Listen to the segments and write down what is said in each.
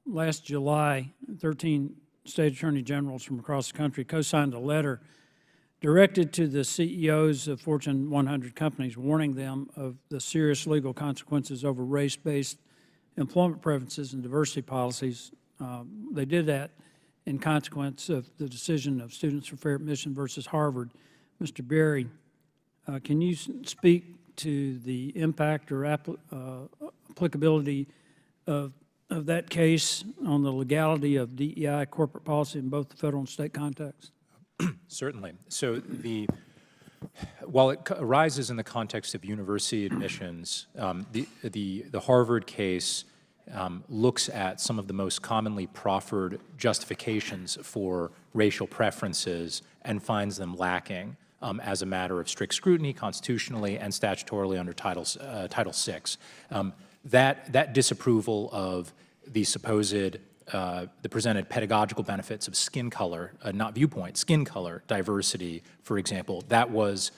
last July, 13 state attorney generals from across the country co-signed a letter directed to the CEOs of Fortune 100 companies, warning them of the serious legal consequences over race-based employment preferences and diversity policies. They did that in consequence of the decision of Students for Fair Admission versus Harvard. Mr. Berry, can you speak to the impact or applicability of that case on the legality of DEI corporate policy in both the federal and state context? Certainly. So while it arises in the context of university admissions, the Harvard case looks at some of the most commonly proffered justifications for racial preferences and finds them lacking as a matter of strict scrutiny constitutionally and statutorily under Title VI. That disapproval of the supposed the presented pedagogical benefits of skin color, not viewpoint, skin color diversity, for example, that was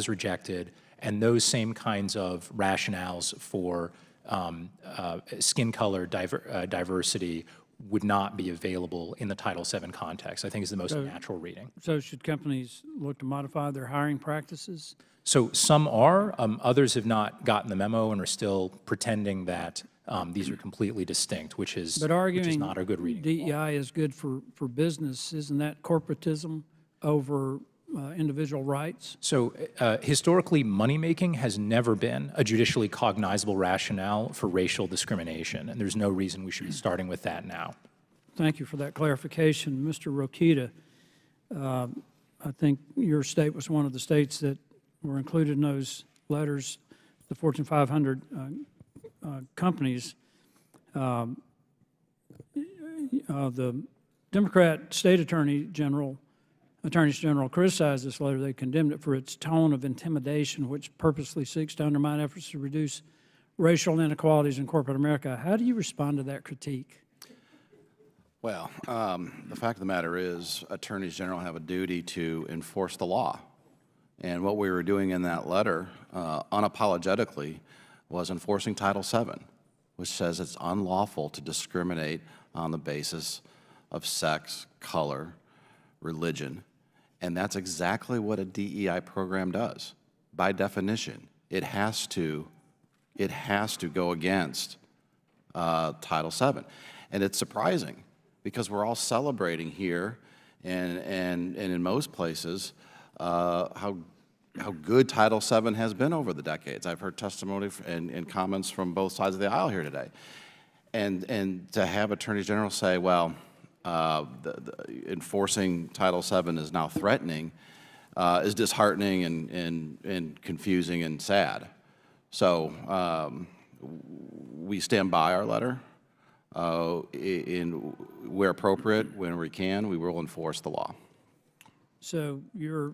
rejected, and those same kinds of rationales for skin color diversity would not be available in the Title VII context, I think is the most natural reading. So should companies look to modify their hiring practices? So some are, others have not gotten the memo and are still pretending that these are completely distinct, which is not a good reading. DEI is good for business. Isn't that corporatism over individual rights? So historically, money-making has never been a judicially cognizable rationale for racial discrimination, and there's no reason we should be starting with that now. Thank you for that clarification. Mr. Rokita, I think your state was one of the states that were included in those letters, the Fortune 500 companies. The Democrat state attorneys general criticized this letter. They condemned it for its tone of intimidation, which purposely seeks to undermine efforts to reduce racial inequalities in corporate America. How do you respond to that critique? Well, the fact of the matter is attorneys general have a duty to enforce the law. And what we were doing in that letter, unapologetically, was enforcing Title VII, which says it's unlawful to discriminate on the basis of sex, color, religion. And that's exactly what a DEI program does. By definition, it has to go against Title VII. And it's surprising because we're all celebrating here and in most places how good Title VII has been over the decades. I've heard testimony and comments from both sides of the aisle here today. And to have attorneys general say, well, enforcing Title VII is now threatening is disheartening and confusing and sad. So we stand by our letter. Where appropriate, when we can, we will enforce the law. So you're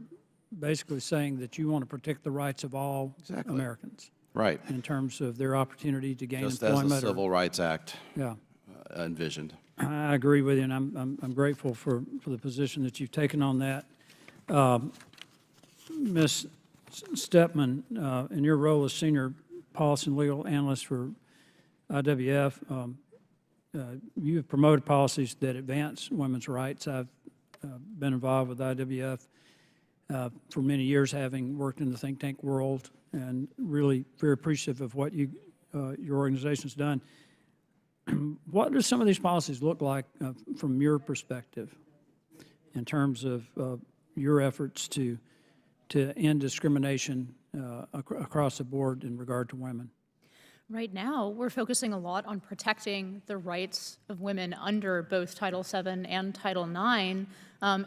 basically saying that you want to protect the rights of all Americans. Right. In terms of their opportunity to gain just employment. Just as the Civil Rights Act envisioned. I agree with you, and I'm grateful for the position that you've taken on that. Ms. Stepman, in your role as Senior Policy and Legal Analyst for IWF, you have promoted policies that advance women's rights. I've been involved with IWF for many years, having worked in the think tank world, and really very appreciative of what your organization's done. What do some of these policies look like from your perspective in terms of your efforts to end discrimination across the board in regard to women? Right now, we're focusing a lot on protecting the rights of women under both Title VII and Title IX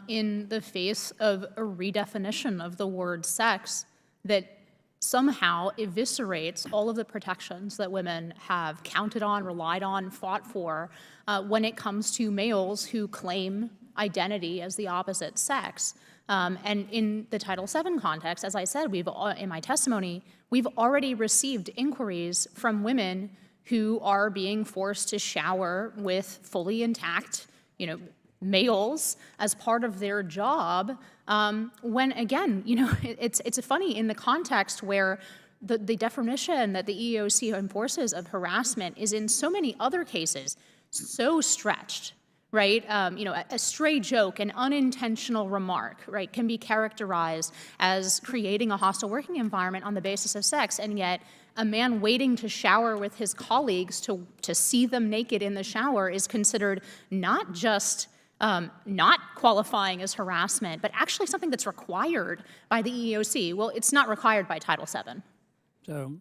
in the face of a redefinition of the word sex that somehow eviscerates all of the protections that women have counted on, relied on, fought for when it comes to males who claim identity as the opposite sex. And in the Title VII context, as I said, in my testimony, we've already received inquiries from women who are being forced to shower with fully intact, males as part of their job. When again, it's funny in the context where the definition that the EEOC enforces of harassment is in so many other cases so stretched, right? You know, a stray joke, an unintentional remark, right, can be characterized as creating a hostile working environment on the basis of sex, and yet a man waiting to shower with his colleagues to see them naked in the shower is considered not just not qualifying as harassment, but actually something that's required by the EEOC. Well, it's not required by Title VII. So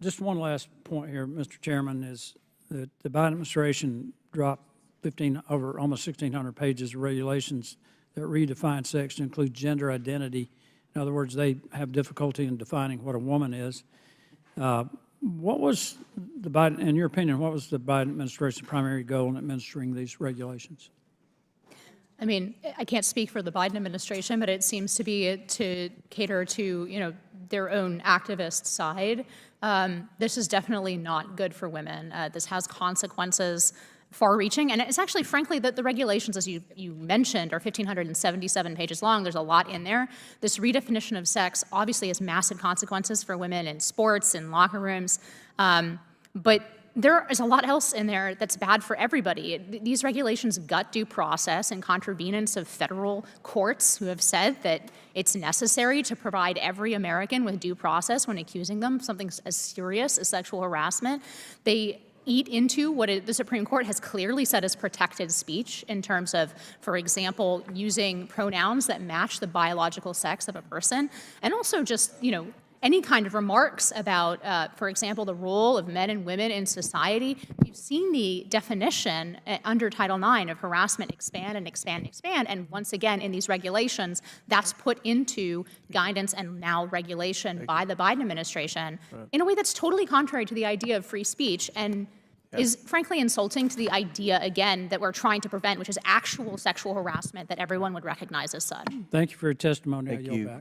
just one last point here, Mr. Chairman, is that the Biden administration dropped over almost 1,600 pages of regulations that redefine sex to include gender identity. In other words, they have difficulty in defining what a woman is. What was the Biden, in your opinion, what was the Biden administration's primary goal in administering these regulations? I mean, I can't speak for the Biden administration, but it seems to be to cater to, you know, their own activist side. This is definitely not good for women. This has consequences far-reaching, and it's actually, frankly, that the regulations, as you mentioned, are 1,577 pages long. There's a lot in there. This redefinition of sex obviously has massive consequences for women in sports and locker rooms, but there is a lot else in there that's bad for everybody. These regulations gut due process and contravenance of federal courts who have said that it's necessary to provide every American with due process when accusing them of something as serious as sexual harassment. They eat into what the Supreme Court has clearly said is protected speech in terms of, for example, using pronouns that match the biological sex of a person, and also just, you know, any kind of remarks about, for example, the role of men and women in society. We've seen the definition under Title IX of harassment expand and expand and expand, and once again, in these regulations, that's put into guidance and now regulation by the Biden administration in a way that's totally contrary to the idea of free speech and is frankly insulting to the idea, again, that we're trying to prevent, which is actual sexual harassment that everyone would recognize as such. Thank you for your testimony. I Thank yield you. back.